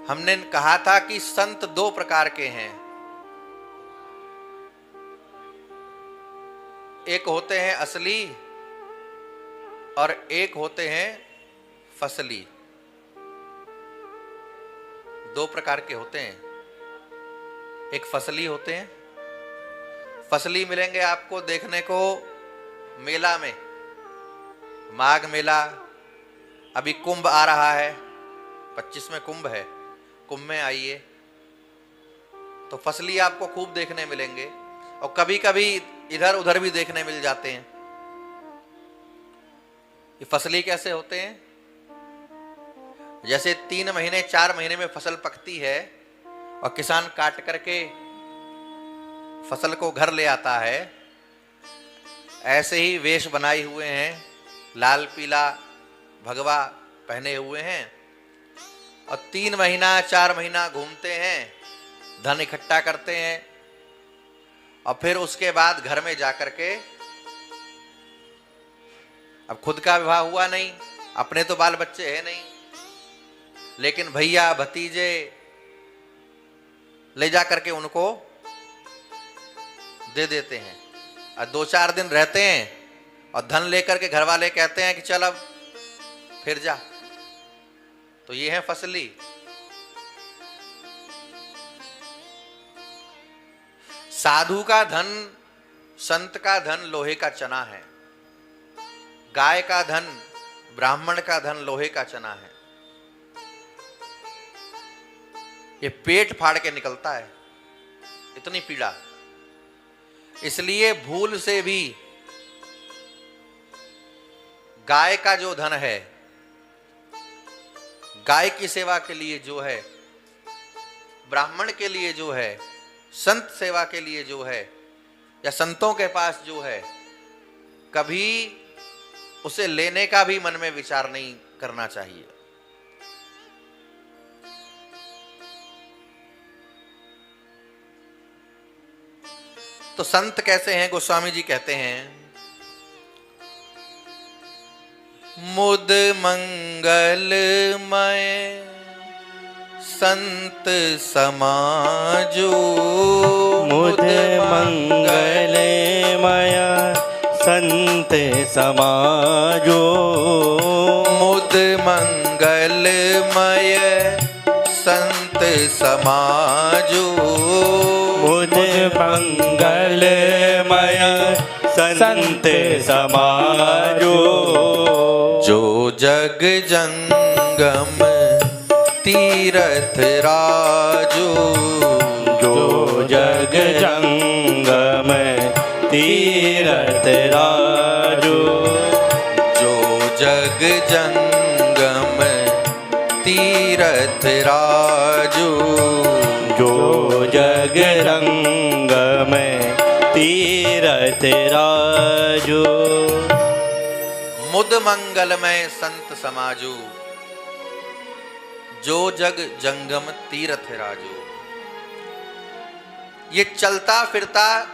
हमने कहा था कि संत दो प्रकार के हैं, एक होते हैं असली और एक होते हैं फसली। दो प्रकार के होते हैं, एक फसली होते हैं। फसली मिलेंगे आपको देखने को मेला में, माघ मेला, अभी कुंभ आ रहा है, 25 में कुंभ है, कुंभ में आइए तो फसली आपको खूब देखने मिलेंगे, और कभी कभी इधर उधर भी देखने मिल जाते हैं। ये फसली कैसे होते हैं? जैसे 3 महीने 4 महीने में फसल पकती है और किसान काट करके फसल को घर ले आता है, ऐसे ही वेश बनाए हुए हैं, लाल पीला भगवा पहने हुए हैं और 3 महीना 4 महीना घूमते हैं, धन इकट्ठा करते हैं और फिर उसके बाद घर में जाकर के, अब खुद का विवाह हुआ नहीं, अपने तो बाल बच्चे हैं नहीं, लेकिन भैया भतीजे ले जा करके उनको दे देते हैं और 2-4 दिन रहते हैं और धन लेकर के घर वाले कहते हैं कि चल अब फिर जा। तो ये है फसली। साधु का धन, संत का धन लोहे का चना है, गाय का धन, ब्राह्मण का धन लोहे का चना है। ये पेट फाड़ के निकलता है, इतनी पीड़ा। इसलिए भूल से भी गाय का जो धन है, गाय की सेवा के लिए जो है, ब्राह्मण के लिए जो है, संत सेवा के लिए जो है, या संतों के पास जो है, कभी उसे लेने का भी मन में विचार नहीं करना चाहिए। तो संत कैसे हैं? गोस्वामी जी कहते हैं, मुद मंगलमय संत समाजो, मुद मंगलमय संत समाजो, मुद मंगलमय संत समाजो, मुद मंगलमय संत समाजो, जो जग जंगम तीरथ राजो, जो जग जंगम तीरथ राजो, जो जग जंगम तीरथ राजो, जो जग रंगम तीरथ राजो, मुद मंगलमय संत समाजो, जो जग जंगम तीरथ राजो। ये चलता फिरता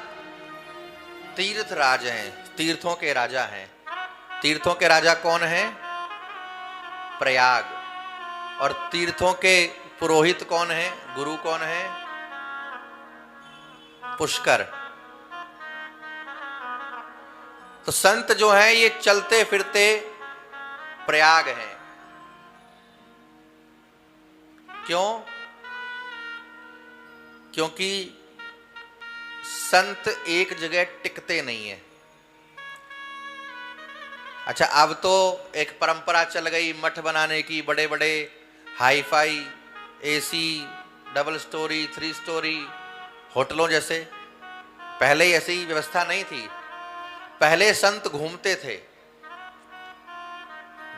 तीर्थ राज हैं, तीर्थों के राजा हैं। तीर्थों के राजा कौन हैं? प्रयाग। और तीर्थों के पुरोहित कौन हैं? गुरु कौन है? पुष्कर। तो संत जो हैं ये चलते फिरते प्रयाग हैं। क्यों? क्योंकि संत एक जगह टिकते नहीं है। अच्छा, अब तो एक परंपरा चल गई मठ बनाने की, बड़े बड़े hi fi AC double storey 3 story होटलों जैसे। पहले ऐसी व्यवस्था नहीं थी। पहले संत घूमते थे,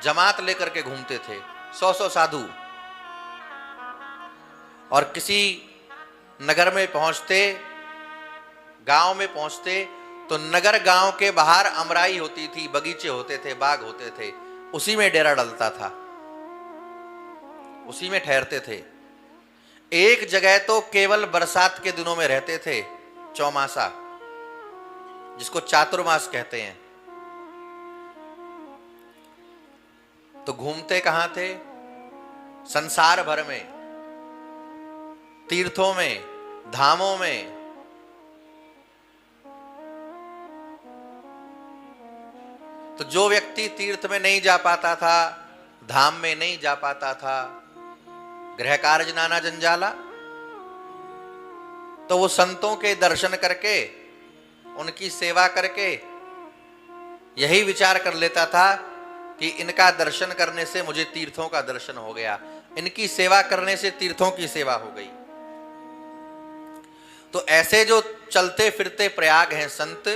जमात लेकर के घूमते थे, 100 साधु, और किसी नगर में पहुंचते, गांव में पहुंचते तो नगर गांव के बाहर अमराई होती थी, बगीचे होते थे, बाग होते थे, उसी में डेरा डलता था, उसी में ठहरते थे। एक जगह तो केवल बरसात के दिनों में रहते थे, चौमासा, जिसको चातुर्मास कहते हैं। तो घूमते कहां थे? संसार भर में। तीर्थों में, धामों में तो जो व्यक्ति तीर्थ में नहीं जा पाता था, धाम में नहीं जा पाता था, गृह कार्य नाना जंजाला, तो वो संतों के दर्शन करके, उनकी सेवा करके यही विचार कर लेता था कि इनका दर्शन करने से मुझे तीर्थों का दर्शन हो गया, इनकी सेवा करने से तीर्थों की सेवा हो गई। तो ऐसे जो चलते फिरते प्रयाग हैं संत,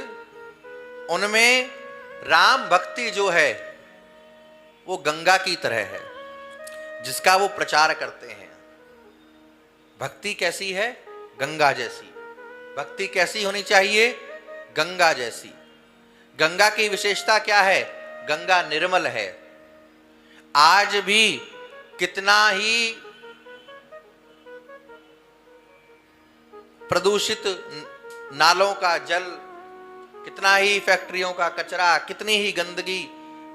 उनमें राम भक्ति जो है वो गंगा की तरह है, जिसका वो प्रचार करते हैं। भक्ति कैसी है? गंगा जैसी। भक्ति कैसी होनी चाहिए? गंगा जैसी। गंगा की विशेषता क्या है? गंगा निर्मल है। आज भी कितना ही प्रदूषित नालों का जल, कितना ही फैक्ट्रियों का कचरा, कितनी ही गंदगी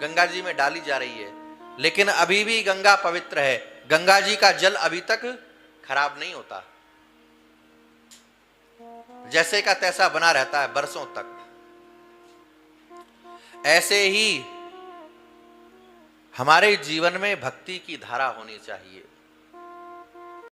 गंगा जी में डाली जा रही है, लेकिन अभी भी गंगा पवित्र है। गंगा जी का जल अभी तक खराब नहीं होता, जैसे का तैसा बना रहता है बरसों तक। ऐसे ही हमारे जीवन में भक्ति की धारा होनी चाहिए।